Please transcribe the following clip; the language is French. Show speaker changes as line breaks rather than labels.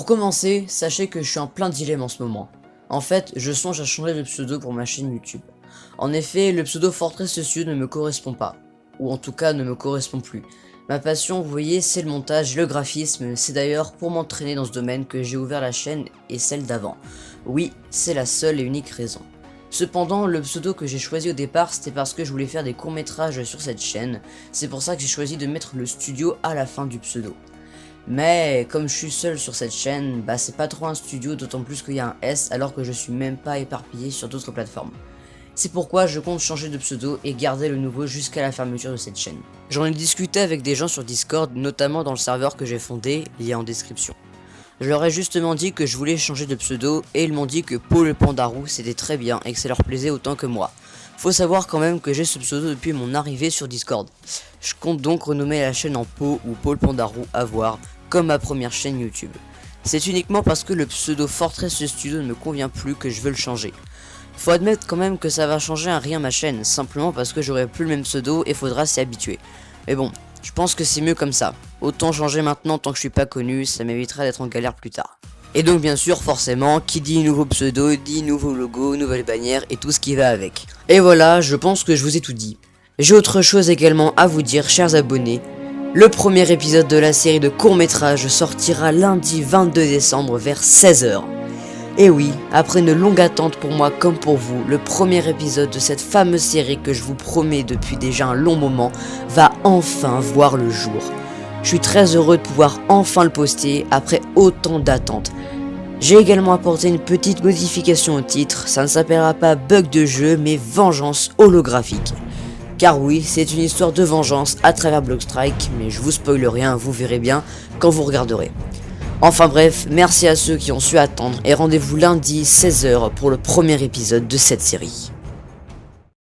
commencer, sachez que je suis en plein dilemme en ce moment. En fait, je songe à changer de pseudo pour ma chaîne YouTube. En effet, le pseudo Fortress Studio ne me correspond pas. Ou en tout cas, ne me correspond plus. Ma passion, vous voyez, c'est le montage et le graphisme. C'est d'ailleurs pour m'entraîner dans ce domaine que j'ai ouvert la chaîne et celle d'avant. Oui, c'est la seule et unique raison. Cependant, le pseudo que j'ai choisi au départ, c'était parce que je voulais faire des courts-métrages sur cette chaîne. C'est pour ça que j'ai choisi de mettre le studio à la fin du pseudo. Mais comme je suis seul sur cette chaîne, c'est pas trop un studio, d'autant plus qu'il y a un S alors que je suis même pas éparpillé sur d'autres plateformes. C'est pourquoi je compte changer de pseudo et garder le nouveau jusqu'à la fermeture de cette chaîne. J'en ai discuté avec des gens sur Discord, notamment dans le serveur que j'ai fondé, lié en description. Je leur ai justement dit que je voulais changer de pseudo et ils m'ont dit que Paul le Pandarou c'était très bien et que ça leur plaisait autant que moi. Faut savoir quand même que j'ai ce pseudo depuis mon arrivée sur Discord. Je compte donc renommer la chaîne en Po ou Paul Pandarou à voir, comme ma première chaîne YouTube. C'est uniquement parce que le pseudo Fortress Studio ne me convient plus que je veux le changer. Faut admettre quand même que ça va changer un rien ma chaîne, simplement parce que j'aurai plus le même pseudo et faudra s'y habituer. Mais bon, je pense que c'est mieux comme ça. Autant changer maintenant tant que je suis pas connu, ça m'évitera d'être en galère plus tard. Et donc bien sûr, forcément, qui dit nouveau pseudo, dit nouveau logo, nouvelle bannière et tout ce qui va avec. Et voilà, je pense que je vous ai tout dit. J'ai autre chose également à vous dire, chers abonnés. Le premier épisode de la série de courts-métrages sortira lundi 22 décembre vers 16 h. Et oui, après une longue attente pour moi comme pour vous, le premier épisode de cette fameuse série que je vous promets depuis déjà un long moment va enfin voir le jour. Je suis très heureux de pouvoir enfin le poster après autant d'attentes. J'ai également apporté une petite modification au titre, ça ne s'appellera pas bug de jeu mais vengeance holographique. Car oui, c'est une histoire de vengeance à travers Blockstrike, mais je vous spoile rien, vous verrez bien quand vous regarderez. Enfin bref, merci à ceux qui ont su attendre et rendez-vous lundi 16 h pour le premier épisode de cette série.